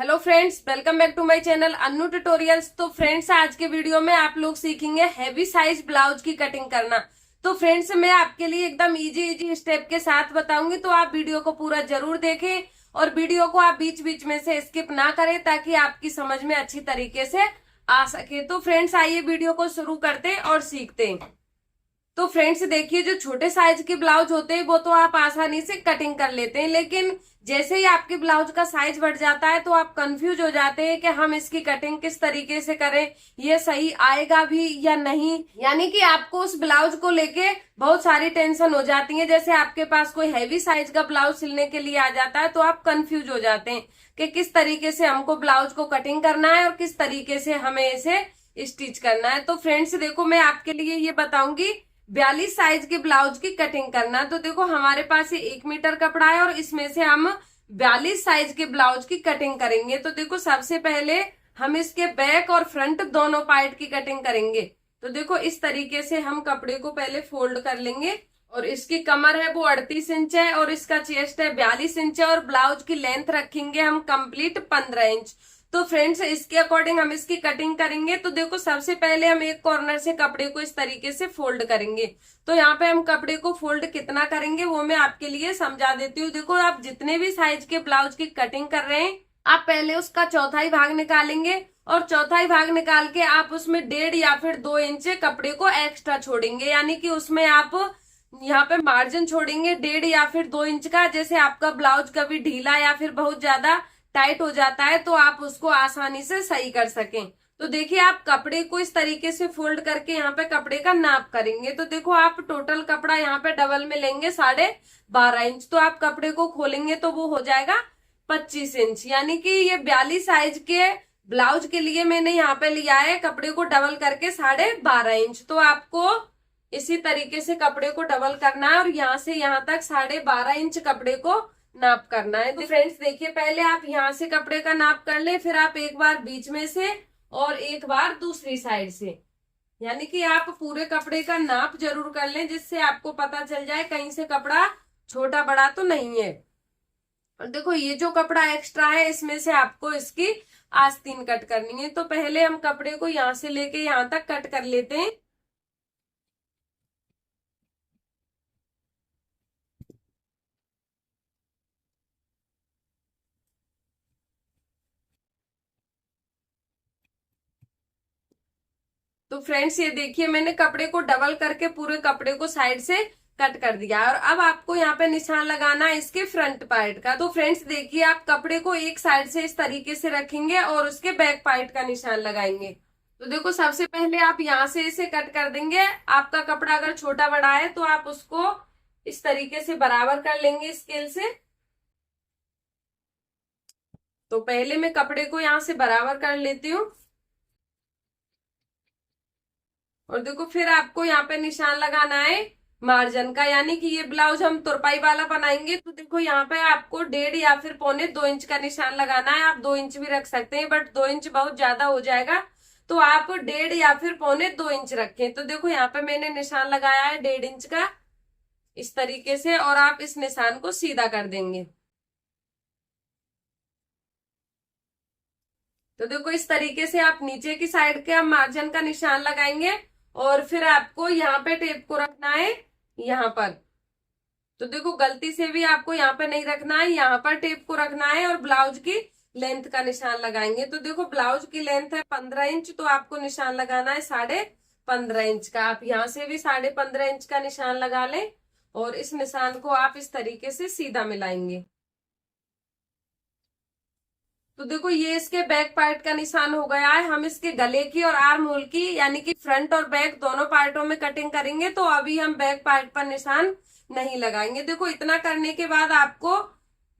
Hello friends, welcome back to my channel Annu tutorials. तो friends, आज के वीडियो में आप लोग सीखेंगे हैवी साइज ब्लाउज की कटिंग करना। तो फ्रेंड्स, मैं आपके लिए एकदम इजी स्टेप के साथ बताऊंगी, तो आप वीडियो को पूरा जरूर देखें और वीडियो को आप बीच बीच में से स्किप ना करें ताकि आपकी समझ में अच्छी तरीके से आ सके। तो फ्रेंड्स, आइए वीडियो को शुरू करते हैं और सीखते हैं। तो फ्रेंड्स देखिए, जो छोटे साइज के ब्लाउज होते हैं वो तो आप आसानी से कटिंग कर लेते हैं, लेकिन जैसे ही आपके ब्लाउज का साइज बढ़ जाता है तो आप कंफ्यूज हो जाते हैं कि हम इसकी कटिंग किस तरीके से करें, ये सही आएगा भी या नहीं। यानी कि आपको उस ब्लाउज को लेके बहुत सारी टेंशन हो जाती है। जैसे आपके पास कोई हैवी साइज का ब्लाउज सिलने के लिए आ जाता है तो आप कंफ्यूज हो जाते हैं कि किस तरीके से हमको ब्लाउज को कटिंग करना है और किस तरीके से हमें इसे स्टिच करना है। तो फ्रेंड्स देखो, मैं आपके लिए ये बताऊंगी 42 साइज के ब्लाउज की कटिंग करना। तो देखो, हमारे पास ये 1 मीटर कपड़ा है और इसमें से हम 42 साइज के ब्लाउज की कटिंग करेंगे। तो देखो, सबसे पहले हम इसके बैक और फ्रंट दोनों पार्ट की कटिंग करेंगे। तो देखो, इस तरीके से हम कपड़े को पहले फोल्ड कर लेंगे और इसकी कमर है वो 38 इंच है और इसका चेस्ट है 42 इंच है और ब्लाउज की लेंथ रखेंगे हम कंप्लीट 15 इंच। तो फ्रेंड्स, इसके अकॉर्डिंग हम इसकी कटिंग करेंगे। तो देखो, सबसे पहले हम एक कॉर्नर से कपड़े को इस तरीके से फोल्ड करेंगे। तो यहाँ पे हम कपड़े को फोल्ड कितना करेंगे वो मैं आपके लिए समझा देती हूँ। देखो, आप जितने भी साइज के ब्लाउज की कटिंग कर रहे हैं, आप पहले उसका चौथाई भाग निकालेंगे और चौथाई भाग निकाल के आप उसमें 1.5 या फिर 2 इंच कपड़े को एक्स्ट्रा छोड़ेंगे। यानी कि उसमें आप यहाँ पे मार्जिन छोड़ेंगे 1.5 या फिर 2 इंच का। जैसे आपका ब्लाउज कभी ढीला या फिर बहुत ज्यादा टाइट हो जाता है तो आप उसको आसानी से सही कर सकें। तो देखिए, आप कपड़े को इस तरीके से फोल्ड करके यहाँ पे कपड़े का नाप करेंगे। तो देखो, आप टोटल कपड़ा यहाँ पे डबल में लेंगे 12.5 इंच। तो आप कपड़े को खोलेंगे तो वो हो जाएगा 25 इंच। यानी कि ये 42 साइज के ब्लाउज के लिए मैंने यहाँ पे लिया है कपड़े को डबल करके 12.5 इंच। तो आपको इसी तरीके से कपड़े को डबल करना है और यहाँ से यहाँ तक 12.5 इंच कपड़े को नाप करना है। तो फ्रेंड्स देखिए, पहले आप यहाँ से कपड़े का नाप कर ले, फिर आप एक बार बीच में से और एक बार दूसरी साइड से। यानी कि आप पूरे कपड़े का नाप जरूर कर लें जिससे आपको पता चल जाए कहीं से कपड़ा छोटा बड़ा तो नहीं है। और देखो, ये जो कपड़ा एक्स्ट्रा है इसमें से आपको इसकी आस्तीन कट करनी है। तो पहले हम कपड़े को यहाँ से लेके यहाँ तक कट कर लेते हैं। तो फ्रेंड्स ये देखिए, मैंने कपड़े को डबल करके पूरे कपड़े को साइड से कट कर दिया और अब आपको यहाँ पे निशान लगाना है इसके फ्रंट पार्ट का। तो फ्रेंड्स देखिए, आप कपड़े को एक साइड से इस तरीके से रखेंगे और उसके बैक पार्ट का निशान लगाएंगे। तो देखो, सबसे पहले आप यहाँ से इसे कट कर देंगे। आपका कपड़ा अगर छोटा बड़ा है तो आप उसको इस तरीके से बराबर कर लेंगे स्केल से। तो पहले मैं कपड़े को यहाँ से बराबर कर लेती हूँ और देखो, फिर आपको यहाँ पे निशान लगाना है मार्जिन का। यानी कि ये ब्लाउज हम तुरपाई वाला बनाएंगे। तो देखो, यहाँ पे आपको 1.5 या फिर 1.25 इंच का निशान लगाना है। आप 2 इंच भी रख सकते हैं, बट 2 इंच बहुत ज्यादा हो जाएगा तो आप 1.5 या फिर 1.25 इंच रखें। तो देखो, यहाँ पे मैंने निशान लगाया है 1.5 इंच का इस तरीके से और आप इस निशान को सीधा कर देंगे। तो देखो, इस तरीके से आप नीचे की साइड के आप मार्जिन का निशान लगाएंगे और फिर आपको यहाँ पे टेप को रखना है यहाँ पर। तो देखो, गलती से भी आपको यहाँ पे नहीं रखना है, यहाँ पर टेप को रखना है और ब्लाउज की लेंथ का निशान लगाएंगे। तो देखो, ब्लाउज की लेंथ है 15 इंच तो आपको निशान लगाना है 15.5 इंच का। आप यहाँ से भी 15.5 इंच का निशान लगा लें और इस निशान को आप इस तरीके से सीधा मिलाएंगे। तो देखो, ये इसके बैक पार्ट का निशान हो गया है। हम इसके गले की और आर्म होल की यानी कि फ्रंट और बैक दोनों पार्टों में कटिंग करेंगे। तो अभी हम बैक पार्ट पर निशान नहीं लगाएंगे। देखो, इतना करने के बाद आपको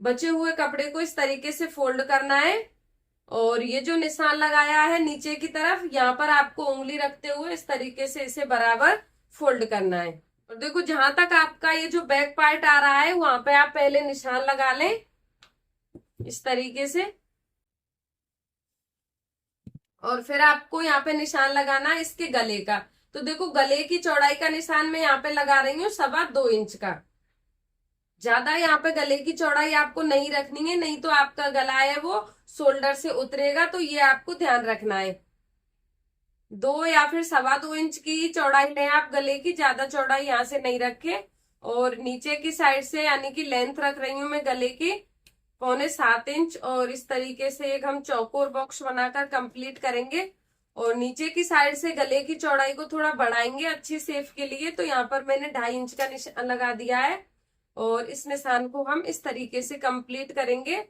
बचे हुए कपड़े को इस तरीके से फोल्ड करना है और ये जो निशान लगाया है नीचे की तरफ, यहाँ पर आपको उंगली रखते हुए इस तरीके से इसे बराबर फोल्ड करना है। और देखो, जहां तक आपका ये जो बैक पार्ट आ रहा है वहां पे आप पहले निशान लगा लें इस तरीके से और फिर आपको यहाँ पे निशान लगाना है इसके गले का। तो देखो, गले की चौड़ाई का निशान मैं यहाँ पे लगा रही हूँ 2.25 इंच का। ज्यादा यहाँ पे गले की चौड़ाई आपको नहीं रखनी है, नहीं तो आपका गला है वो शोल्डर से उतरेगा, तो ये आपको ध्यान रखना है। 2 या फिर 2.25 इंच की चौड़ाई लें आप गले की, ज्यादा चौड़ाई यहाँ से नहीं रखे। और नीचे की साइड से यानी कि लेंथ रख रही हूं मैं गले की 6.25 इंच, और इस तरीके से एक हम चौकोर बॉक्स बनाकर कंप्लीट करेंगे। और नीचे की साइड से गले की चौड़ाई को थोड़ा बढ़ाएंगे अच्छी शेप के लिए, तो यहाँ पर मैंने 2.5 इंच का निशान लगा दिया है। और इस निशान को हम इस तरीके से कंप्लीट करेंगे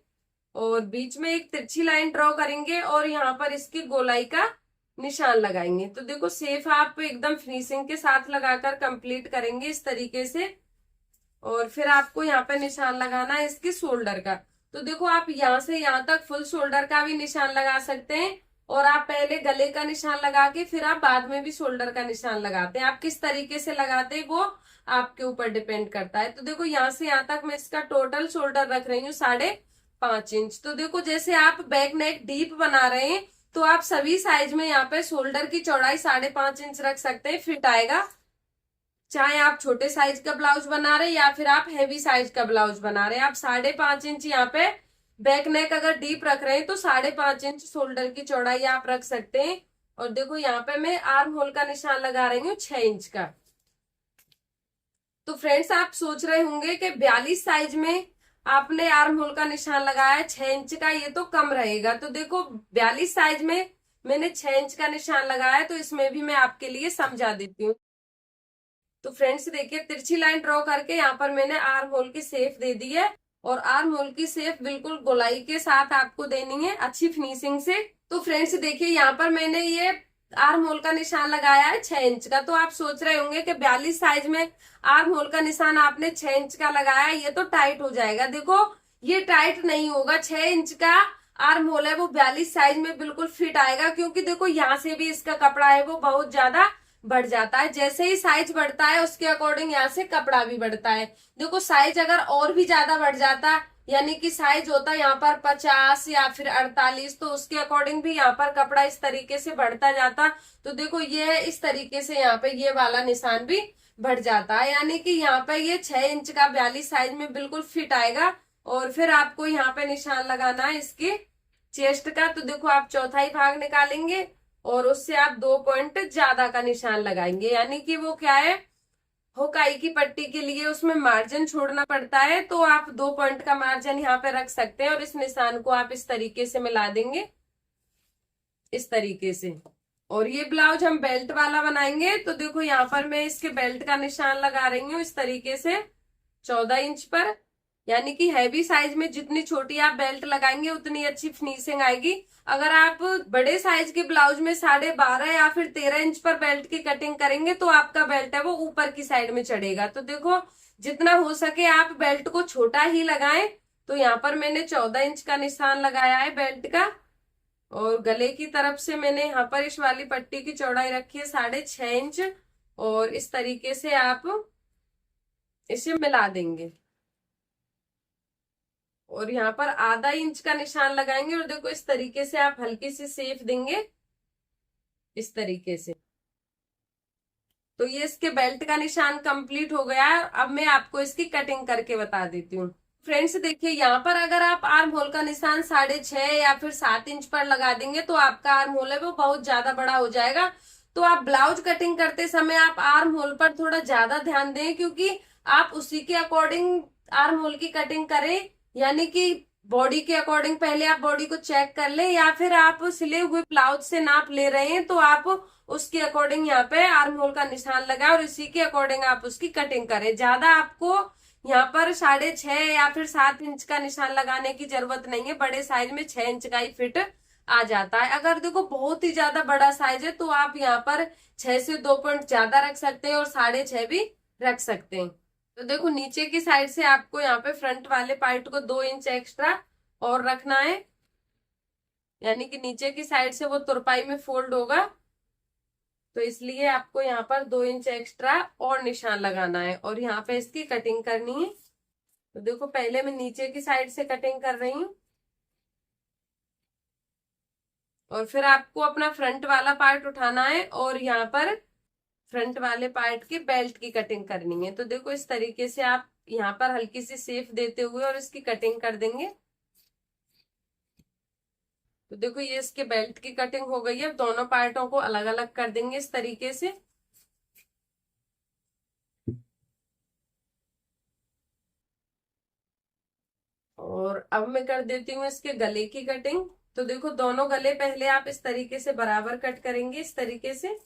और बीच में एक तिरछी लाइन ड्रॉ करेंगे और यहाँ पर इसकी गोलाई का निशान लगाएंगे। तो देखो शेप आप एकदम फिनिशिंग के साथ लगाकर कंप्लीट करेंगे इस तरीके से। और फिर आपको यहाँ पे निशान लगाना है इसके शोल्डर का। तो देखो आप यहाँ से यहाँ तक फुल शोल्डर का भी निशान लगा सकते हैं, और आप पहले गले का निशान लगा के फिर आप बाद में भी शोल्डर का निशान लगाते हैं। आप किस तरीके से लगाते हैं वो आपके ऊपर डिपेंड करता है। तो देखो यहाँ से यहाँ तक मैं इसका टोटल शोल्डर रख रही हूँ 5.5 इंच। तो देखो जैसे आप बैक नेक डीप बना रहे हैं, तो आप सभी साइज में यहाँ पे शोल्डर की चौड़ाई 5.5 इंच रख सकते हैं, फिट आएगा। चाहे आप छोटे साइज का ब्लाउज बना रहे या फिर आप हैवी साइज का ब्लाउज बना रहे हैं, आप 5.5 इंच यहाँ पे बैक नेक अगर डीप रख रहे हैं तो 5.5 इंच शोल्डर की चौड़ाई आप रख सकते हैं। और देखो यहाँ पे मैं आर्म होल का निशान लगा रही हूँ 6 इंच का। तो फ्रेंड्स आप सोच रहे होंगे कि 42 साइज में आपने आर्म होल का निशान लगाया है 6 इंच का, ये तो कम रहेगा। तो देखो 42 साइज में मैंने 6 इंच का निशान लगाया है, तो इसमें भी मैं आपके लिए समझा देती हूँ। तो फ्रेंड्स देखिए तिरछी लाइन ड्रॉ करके यहाँ पर मैंने आर्म होल की शेप दे दी है, और आर्म होल की शेप बिल्कुल गोलाई के साथ आपको देनी है अच्छी फिनिशिंग से। तो फ्रेंड्स देखिए यहाँ पर मैंने ये आर्म होल का निशान लगाया है 6 इंच का। तो आप सोच रहे होंगे कि 42 साइज में आर्म होल का निशान आपने 6 इंच का लगाया, ये तो टाइट हो जाएगा। देखो ये टाइट नहीं होगा, 6 इंच का आर्म होल है वो 42 साइज में बिल्कुल फिट आएगा, क्योंकि देखो यहाँ से भी इसका कपड़ा है वो बहुत ज्यादा बढ़ जाता है। जैसे ही साइज बढ़ता है उसके अकॉर्डिंग यहाँ से कपड़ा भी बढ़ता है। देखो साइज अगर और भी ज्यादा बढ़ जाता, यानी कि साइज होता है यहाँ पर 50 या फिर 48, तो उसके अकॉर्डिंग भी यहाँ पर कपड़ा इस तरीके से बढ़ता जाता। तो देखो ये इस तरीके से यहाँ पे ये वाला निशान भी बढ़ जाता है, यानी कि यहाँ पे ये 6 इंच का 42 साइज में बिल्कुल फिट आएगा। और फिर आपको यहाँ पे निशान लगाना है इसके चेस्ट का। तो देखो आप चौथाई भाग निकालेंगे और उससे आप 2 पॉइंट ज्यादा का निशान लगाएंगे, यानी कि वो क्या है, हुकाई की पट्टी के लिए उसमें मार्जिन छोड़ना पड़ता है, तो आप 2 पॉइंट का मार्जिन यहाँ पे रख सकते हैं। और इस निशान को आप इस तरीके से मिला देंगे इस तरीके से। और ये ब्लाउज हम बेल्ट वाला बनाएंगे। तो देखो यहाँ पर मैं इसके बेल्ट का निशान लगा रही हूँ इस तरीके से 14 इंच पर, यानी कि हैवी साइज में जितनी छोटी आप बेल्ट लगाएंगे उतनी अच्छी फिनिशिंग आएगी। अगर आप बड़े साइज के ब्लाउज में 12.5 या फिर 13 इंच पर बेल्ट की कटिंग करेंगे तो आपका बेल्ट है वो ऊपर की साइड में चढ़ेगा। तो देखो जितना हो सके आप बेल्ट को छोटा ही लगाएं। तो यहाँ पर मैंने 14 इंच का निशान लगाया है बेल्ट का, और गले की तरफ से मैंने यहाँ पर इस वाली पट्टी की चौड़ाई रखी है 6.5 इंच, और इस तरीके से आप इसे मिला देंगे और यहाँ पर आधा इंच का निशान लगाएंगे। और देखो इस तरीके से आप हल्की सी शेप देंगे इस तरीके से। तो ये इसके बेल्ट का निशान कंप्लीट हो गया है। अब मैं आपको इसकी कटिंग करके बता देती हूँ। फ्रेंड्स देखिए यहाँ पर अगर आप आर्म होल का निशान 6.5 या फिर 7 इंच पर लगा देंगे तो आपका आर्म होल है वो बहुत ज्यादा बड़ा हो जाएगा। तो आप ब्लाउज कटिंग करते समय आप आर्म होल पर थोड़ा ज्यादा ध्यान दें, क्योंकि आप उसी के अकॉर्डिंग आर्म होल की कटिंग करें, यानी कि बॉडी के अकॉर्डिंग पहले आप बॉडी को चेक कर ले, या फिर आप सिले हुए ब्लाउज से नाप ले रहे हैं तो आप उसके अकॉर्डिंग यहाँ पे आर्म होल का निशान लगाए और इसी के अकॉर्डिंग आप उसकी कटिंग करें। ज्यादा आपको यहाँ पर 6.5 या फिर 7 इंच का निशान लगाने की जरूरत नहीं है, बड़े साइज में 6 इंच का ही फिट आ जाता है। अगर देखो बहुत ही ज्यादा बड़ा साइज है तो आप यहाँ पर 6 से 2 पॉइंट ज्यादा रख सकते हैं और 6.5 भी रख सकते हैं। तो देखो नीचे की साइड से आपको यहाँ पे फ्रंट वाले पार्ट को 2 इंच एक्स्ट्रा और रखना है, यानी कि नीचे की साइड से वो तुरपाई में फोल्ड होगा, तो इसलिए आपको यहाँ पर 2 इंच एक्स्ट्रा और निशान लगाना है और यहाँ पे इसकी कटिंग करनी है। तो देखो पहले मैं नीचे की साइड से कटिंग कर रही हूँ और फिर आपको अपना फ्रंट वाला पार्ट उठाना है और यहाँ पर फ्रंट वाले पार्ट की बेल्ट की कटिंग करनी है। तो देखो इस तरीके से आप यहाँ पर हल्की सी शेप देते हुए और इसकी कटिंग कर देंगे। तो देखो ये इसके बेल्ट की कटिंग हो गई है। अब दोनों पार्टों को अलग अलग कर देंगे इस तरीके से। और अब मैं कर देती हूँ इसके गले की कटिंग। तो देखो दोनों गले पहले आप इस तरीके से बराबर कट करेंगे, इस तरीके से।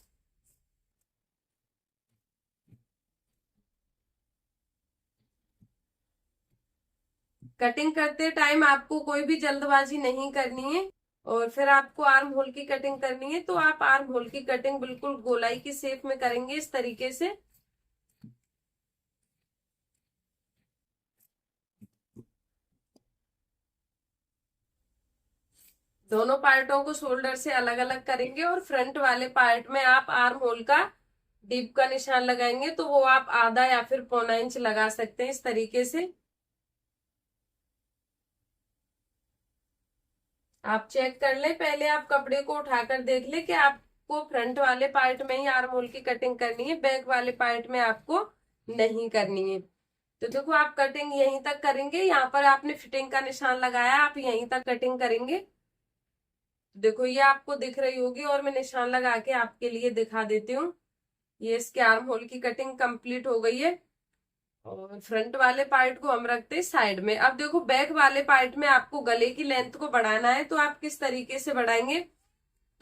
कटिंग करते टाइम आपको कोई भी जल्दबाजी नहीं करनी है। और फिर आपको आर्म होल की कटिंग करनी है, तो आप आर्म होल की कटिंग बिल्कुल गोलाई की शेप में करेंगे इस तरीके से। दोनों पार्टों को शोल्डर से अलग अलग करेंगे और फ्रंट वाले पार्ट में आप आर्म होल का डीप का निशान लगाएंगे, तो वो आप आधा या फिर पौना इंच लगा सकते हैं इस तरीके से। आप चेक कर ले, पहले आप कपड़े को उठाकर देख ले कि आपको फ्रंट वाले पार्ट में ही आर्म होल की कटिंग करनी है, बैक वाले पार्ट में आपको नहीं करनी है। तो देखो आप कटिंग यहीं तक करेंगे, यहाँ पर आपने फिटिंग का निशान लगाया, आप यहीं तक कटिंग करेंगे। देखो ये आपको दिख रही होगी और मैं निशान लगा के आपके लिए दिखा देती हूँ। ये इसके आर्म होल की कटिंग कंप्लीट हो गई है। और फ्रंट वाले पार्ट को हम रखते हैं साइड में। अब देखो बैक वाले पार्ट में आपको गले की लेंथ को बढ़ाना है, तो आप किस तरीके से बढ़ाएंगे।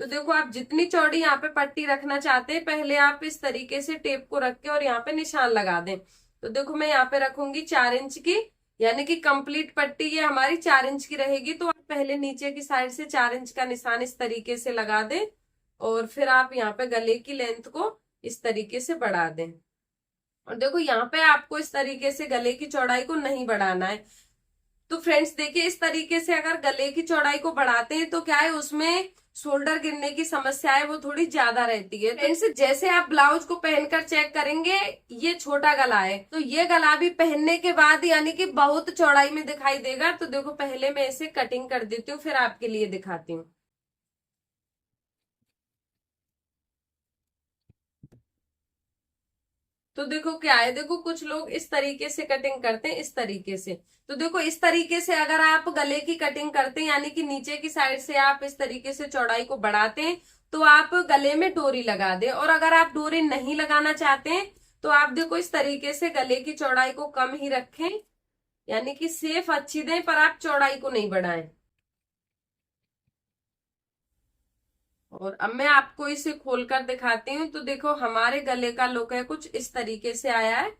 तो देखो आप जितनी चौड़ी यहाँ पे पट्टी रखना चाहते हैं, पहले आप इस तरीके से टेप को रख के और यहाँ पे निशान लगा दें। तो देखो मैं यहाँ पे रखूंगी 4 इंच की, यानी कि कंप्लीट पट्टी ये हमारी 4 इंच की रहेगी। तो आप पहले नीचे की साइड से 4 इंच का निशान इस तरीके से लगा दें और फिर आप यहाँ पे गले की लेंथ को इस तरीके से बढ़ा दें। और देखो यहाँ पे आपको इस तरीके से गले की चौड़ाई को नहीं बढ़ाना है। तो फ्रेंड्स देखिए इस तरीके से अगर गले की चौड़ाई को बढ़ाते हैं तो क्या है, उसमें शोल्डर गिरने की समस्या है वो थोड़ी ज्यादा रहती है। फ्रेंड्स जैसे आप ब्लाउज को पहनकर चेक करेंगे, ये छोटा गला है, तो ये गला भी पहनने के बाद यानी कि बहुत चौड़ाई में दिखाई देगा। तो देखो पहले मैं इसे कटिंग कर देती हूँ, फिर आपके लिए दिखाती हूँ। तो देखो क्या है, देखो कुछ लोग इस तरीके से कटिंग करते हैं, इस तरीके से। तो देखो इस तरीके से अगर आप गले की कटिंग करते हैं, यानी कि नीचे की साइड से आप इस तरीके से चौड़ाई को बढ़ाते हैं, तो आप गले में डोरी लगा दें। और अगर आप डोरी नहीं लगाना चाहते हैं, तो आप देखो इस तरीके से गले की चौड़ाई को कम ही रखें, यानी कि सेफ अच्छी दें, पर आप चौड़ाई को नहीं बढ़ाएं। और अब मैं आपको इसे खोलकर दिखाती हूँ। तो देखो हमारे गले का लुक है कुछ इस तरीके से आया है।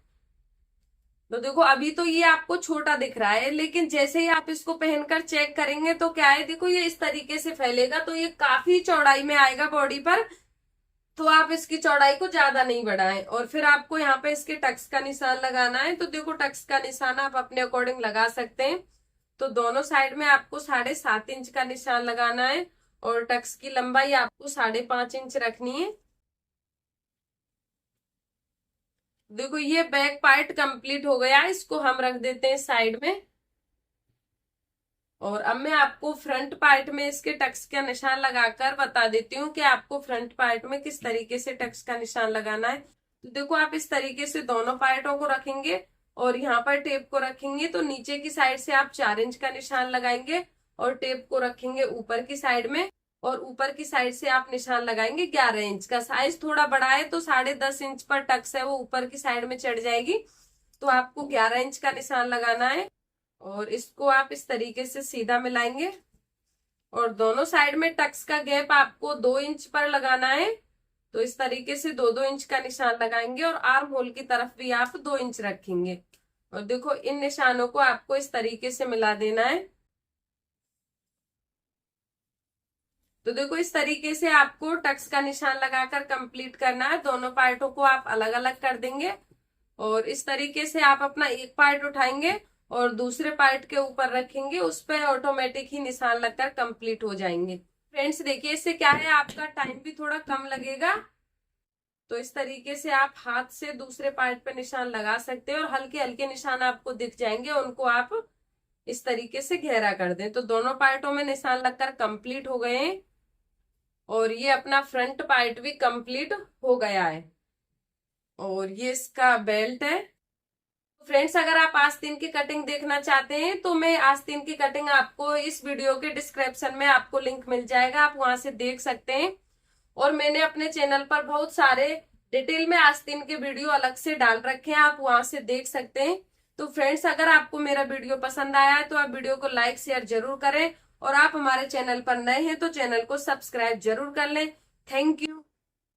तो देखो अभी तो ये आपको छोटा दिख रहा है, लेकिन जैसे ही आप इसको पहनकर चेक करेंगे तो क्या है, देखो ये इस तरीके से फैलेगा, तो ये काफी चौड़ाई में आएगा बॉडी पर। तो आप इसकी चौड़ाई को ज्यादा नहीं बढ़ाएं। और फिर आपको यहाँ पे इसके टक्स का निशान लगाना है। तो देखो टक्स का निशान आप अपने अकॉर्डिंग लगा सकते हैं। तो दोनों साइड में आपको 7.5 इंच का निशान लगाना है और टक्स की लंबाई आपको 5.5 इंच रखनी है। देखो ये बैक पार्ट कंप्लीट हो गया, इसको हम रख देते हैं साइड में। और अब मैं आपको फ्रंट पार्ट में इसके टक्स का निशान लगाकर बता देती हूँ कि आपको फ्रंट पार्ट में किस तरीके से टक्स का निशान लगाना है। तो देखो आप इस तरीके से दोनों पार्टों को रखेंगे और यहाँ पर टेप को रखेंगे। तो नीचे की साइड से आप 4 इंच का निशान लगाएंगे और टेप को रखेंगे ऊपर की साइड में। और ऊपर की साइड से आप निशान लगाएंगे 11 इंच का। साइज थोड़ा बड़ा है तो 10.5 इंच पर टक्स है वो ऊपर की साइड में चढ़ जाएगी। तो आपको 11 इंच का निशान लगाना है और इसको आप इस तरीके से सीधा मिलाएंगे। और दोनों साइड में टक्स का गैप आपको 2 इंच पर लगाना है। तो इस तरीके से 2-2 इंच का निशान लगाएंगे और आर्म होल की तरफ भी आप 2 इंच रखेंगे। और देखो इन निशानों को आपको इस तरीके से मिला देना है। तो देखो इस तरीके से आपको टक्स का निशान लगाकर कंप्लीट करना है। दोनों पार्टों को आप अलग अलग कर देंगे और इस तरीके से आप अपना एक पार्ट उठाएंगे और दूसरे पार्ट के ऊपर रखेंगे, उस पर ऑटोमेटिक ही निशान लगकर कंप्लीट हो जाएंगे। फ्रेंड्स देखिए इससे क्या है, आपका टाइम भी थोड़ा कम लगेगा। तो इस तरीके से आप हाथ से दूसरे पार्ट पे निशान लगा सकते हैं और हल्के हल्के निशान आपको दिख जाएंगे, उनको आप इस तरीके से गहरा कर दें। तो दोनों पार्टों में निशान लगकर कंप्लीट हो गए हैं और ये अपना फ्रंट पार्ट भी कंप्लीट हो गया है। और ये इसका बेल्ट है। फ्रेंड्स अगर आप आस्तीन की कटिंग देखना चाहते हैं तो मैं आस्तीन की कटिंग आपको इस वीडियो के डिस्क्रिप्शन में आपको लिंक मिल जाएगा, आप वहां से देख सकते हैं। और मैंने अपने चैनल पर बहुत सारे डिटेल में आस्तीन के वीडियो अलग से डाल रखे हैं, आप वहां से देख सकते हैं। तो फ्रेंड्स अगर आपको मेरा वीडियो पसंद आया है तो आप वीडियो को लाइक शेयर जरूर करें, और आप हमारे चैनल पर नए हैं तो चैनल को सब्सक्राइब जरूर कर लें। Thank you.